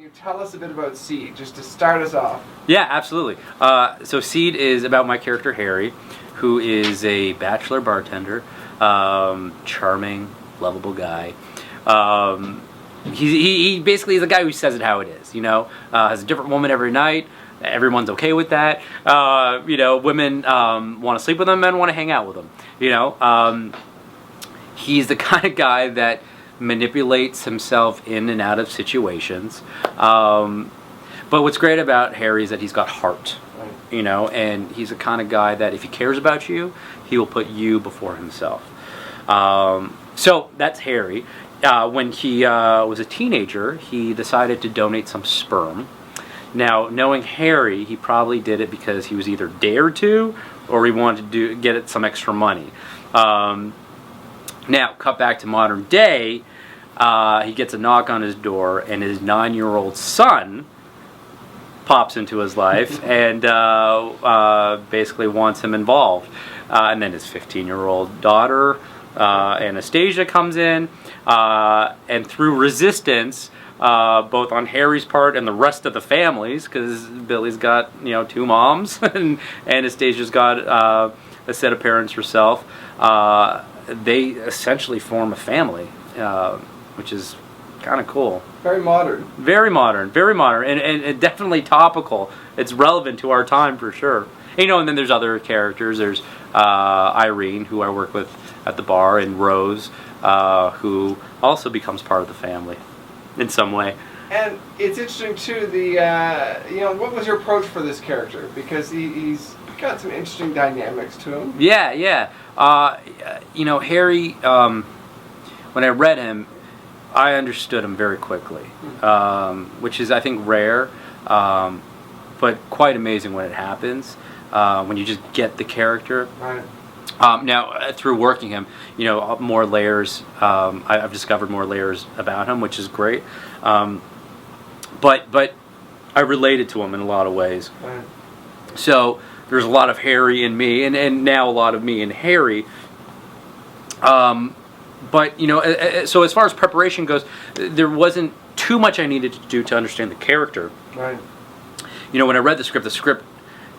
you tell us a bit about Seed, just to start us off? Yeah, absolutely. So Seed is about my character Harry, who is a bachelor bartender, charming, lovable guy. He basically is a guy who says it how it is, has a different woman every night. Everyone's okay with that. Women want to sleep with him, men want to hang out with him. He's the kind of guy that manipulates himself in and out of situations. But what's great about Harry is that he's got heart, and he's the kind of guy that if he cares about you, he will put you before himself. So that's Harry. When he was a teenager, he decided to donate some sperm. Now, knowing Harry, he probably did it because he was either dared to or he wanted to get it some extra money. Now, cut back to modern day, he gets a knock on his door, and his 9-year-old son pops into his life and basically wants him involved. And then his 15-year-old daughter, Anastasia, comes in, and through resistance, both on Harry's part and the rest of the families, because Billy's got 2 moms, and Anastasia's got a set of parents herself. They essentially form a family, which is kind of cool. Very modern. Very modern, and definitely topical. It's relevant to our time for sure. And then there's other characters. There's Irene, who I work with at the bar, and Rose, who also becomes part of the family in some way. And it's interesting too. What was your approach for this character? Because he's got some interesting dynamics to him. Yeah. Harry. When I read him, I understood him very quickly, which is, I think, rare, but quite amazing when it happens. When you just get the character. Right. Now, through working him, more layers. I've discovered more layers about him, which is great. But I related to him in a lot of ways. Right. So there's a lot of Harry in me, and now a lot of me in Harry. But so as far as preparation goes, there wasn't too much I needed to do to understand the character. Right. When I read the script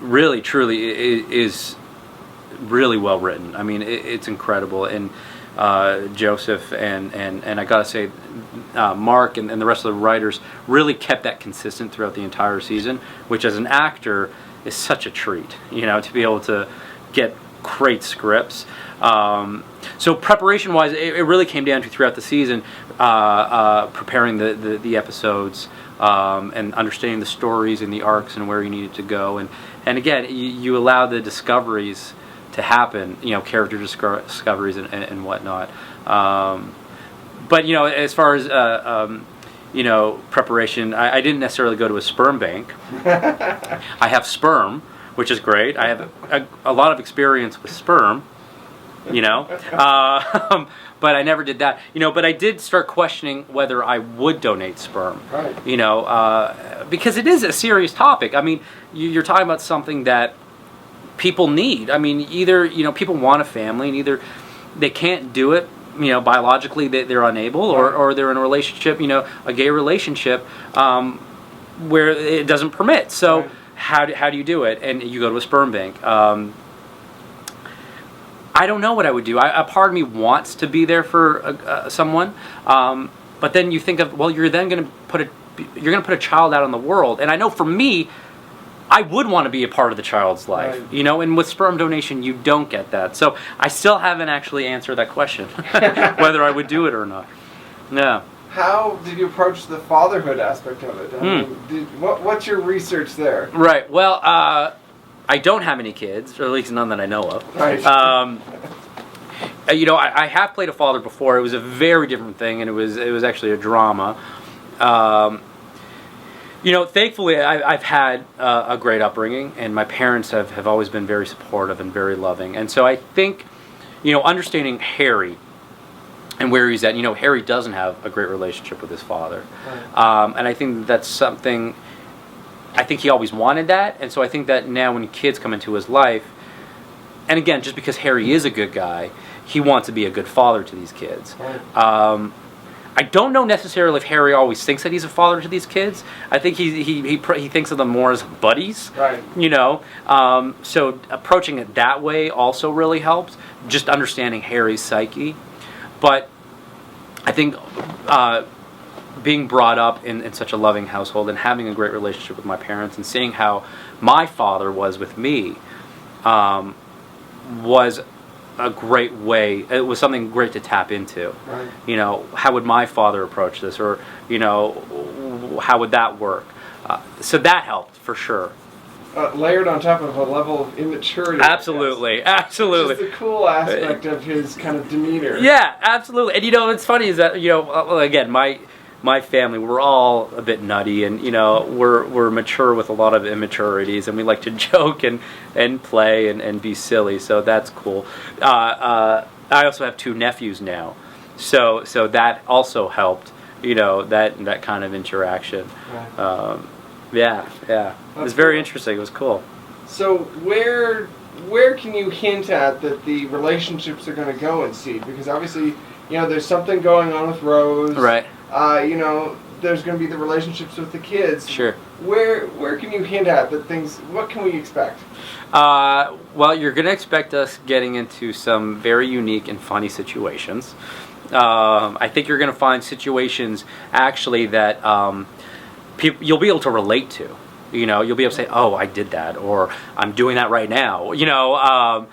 really, truly is really well written. I mean, it's incredible. And Joseph and I gotta say, Mark and the rest of the writers really kept that consistent throughout the entire season, which as an actor is such a treat, to be able to get great scripts. So preparation-wise, it really came down to throughout the season, preparing the episodes, and understanding the stories and the arcs and where you needed to go. And again, you allow the discoveries to happen, character discoveries and whatnot. But as far as preparation, I didn't necessarily go to a sperm bank. I have sperm, which is great. I have a lot of experience with sperm, but I never did that. But I did start questioning whether I would donate sperm. Right. Because it is a serious topic. I mean, you're talking about something that people need. I mean, either people want a family, and either they can't do it, biologically they're unable, or they're in a relationship, a gay relationship, where it doesn't permit. So. Right. How do you do it? And you go to a sperm bank. I don't know what I would do. A part of me wants to be there for someone, but then you think of, well, you're then going to put a child out in the world, and I know for me, I would want to be a part of the child's life, right. And with sperm donation, you don't get that. So I still haven't actually answered that question, whether I would do it or not. Yeah. How did you approach the fatherhood aspect of it? I mean, what's your research there? Right. Well, I don't have any kids, or at least none that I know of. Right. I have played a father before. It was a very different thing, and it was actually a drama. Thankfully, I've had a great upbringing, and my parents have always been very supportive and very loving. And so I think, understanding Harry and where he's at, Harry doesn't have a great relationship with his father. Right. And I think that's something, I think he always wanted that. And so I think that now when kids come into his life, and again, just because Harry is a good guy, he wants to be a good father to these kids. Right. I don't know necessarily if Harry always thinks that he's a father to these kids. I think he thinks of them more as buddies. Right. You know, so approaching it that way also really helps. Just understanding Harry's psyche, but I think being brought up in such a loving household and having a great relationship with my parents and seeing how my father was with me was a great way. It was something great to tap into. Right. You know, how would my father approach this, or you know, how would that work? So that helped for sure. Layered on top of a level of immaturity. Absolutely, absolutely. Just the cool aspect of his kind of demeanor. Yeah, absolutely. And you know, what's funny is that, you know, again, my family, we're all a bit nutty, and you know, we're mature with a lot of immaturities, and we like to joke and play and be silly. So that's cool. I also have 2 nephews now, so that also helped. You know, that kind of interaction. Right. Yeah. It was very interesting. It was cool. So where can you hint at that the relationships are going to go in Seed? Because obviously, you know, there's something going on with Rose. Right. You know, there's going to be the relationships with the kids. Sure. Where can you hint at that things? What can we expect? Well, you're going to expect us getting into some very unique and funny situations. I think you're going to find situations actually that you'll be able to relate to. You know, you'll be able to say, "Oh, I did that," or "I'm doing that right now." You know,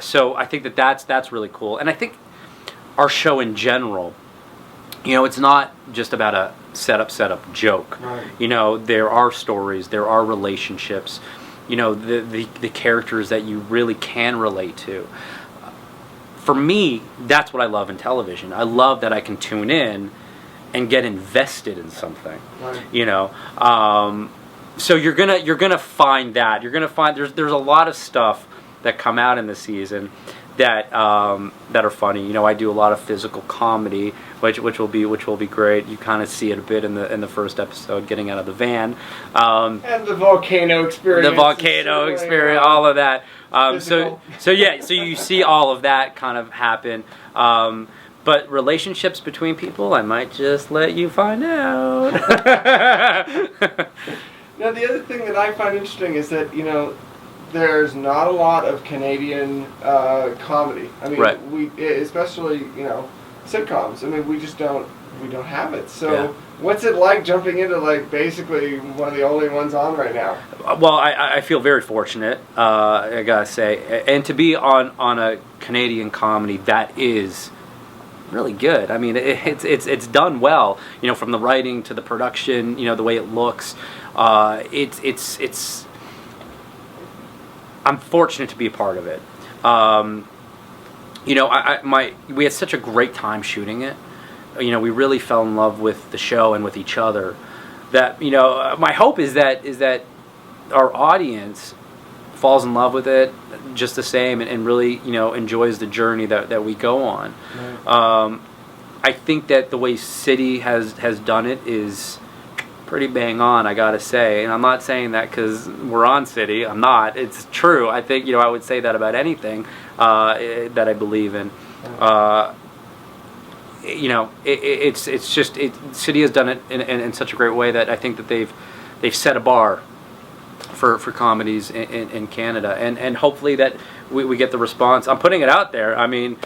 so I think that's really cool, and I think our show in general, you know, it's not just about a setup joke. Right. You know, there are stories, there are relationships. You know, the characters that you really can relate to. For me, that's what I love in television. I love that I can tune in and get invested in something. Right. You know, so you're gonna find that. You're gonna find there's a lot of stuff that come out in the season that are funny. You know, I do a lot of physical comedy, which will be great. You kind of see it a bit in the first episode, getting out of the van, and the volcano experience. All of that. So you see all of that kind of happen. But relationships between people, I might just let you find out. Now, the other thing that I find interesting is that, you know, there's not a lot of Canadian comedy. I mean, right. we especially, you know, sitcoms. I mean, we don't have it. So, Yeah. What's it like jumping into like basically one of the only ones on right now? Well, I feel very fortunate, I gotta say, and to be on a Canadian comedy that is really good. I mean, it's done well. You know, from the writing to the production, you know, the way it looks. It's. I'm fortunate to be a part of it. You know, we had such a great time shooting it. You know, we really fell in love with the show and with each other. That, you know, my hope is that our audience falls in love with it just the same and really, you know, enjoys the journey that we go on. Right. I think that the way City has done it is pretty bang on, I gotta say. And I'm not saying that because we're on City. I'm not. It's true. I think, you know, I would say that about anything that I believe in. You know, it's just City has done it in such a great way that I think that they've set a bar for comedies in Canada, and hopefully that we get the response. I'm putting it out there. I mean,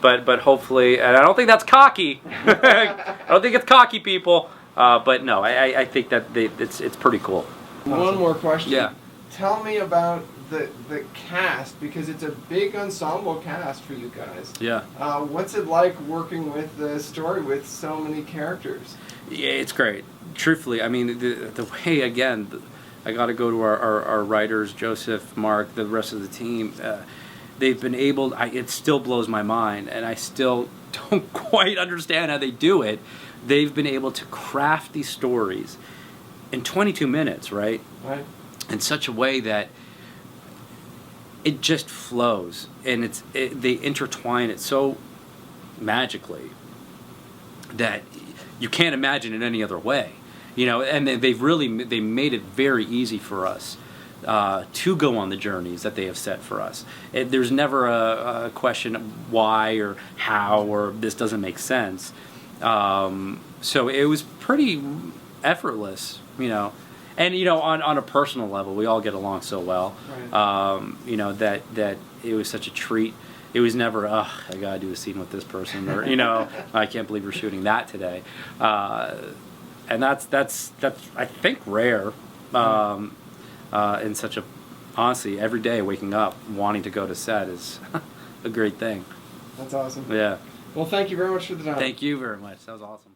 but hopefully, and I don't think that's cocky. I don't think it's cocky, people. But no, I think that it's pretty cool. One more question. Yeah. Tell me about the cast, because it's a big ensemble cast for you guys. Yeah. What's it like working with the story with so many characters? Yeah, it's great. Truthfully, I mean, the way, again, I got to go to our writers, Joseph, Mark, the rest of the team. They've been able, it still blows my mind, and I still don't quite understand how they do it. They've been able to craft these stories in 22 minutes, right? Right. In such a way that it just flows, and they intertwine it so magically that you can't imagine it any other way, you know. And they made it very easy for us to go on the journeys that they have set for us. There's never a question of why or how or this doesn't make sense. So it was pretty effortless, you know. And you know, on a personal level, we all get along so well. Right. You know, that it was such a treat. It was never, I gotta do a scene with this person, or you know, I can't believe we're shooting that today. And that's I think rare. In such a, honestly, every day waking up wanting to go to set is a great thing. That's awesome. Yeah. Well, thank you very much for the time. Thank you very much. That was awesome.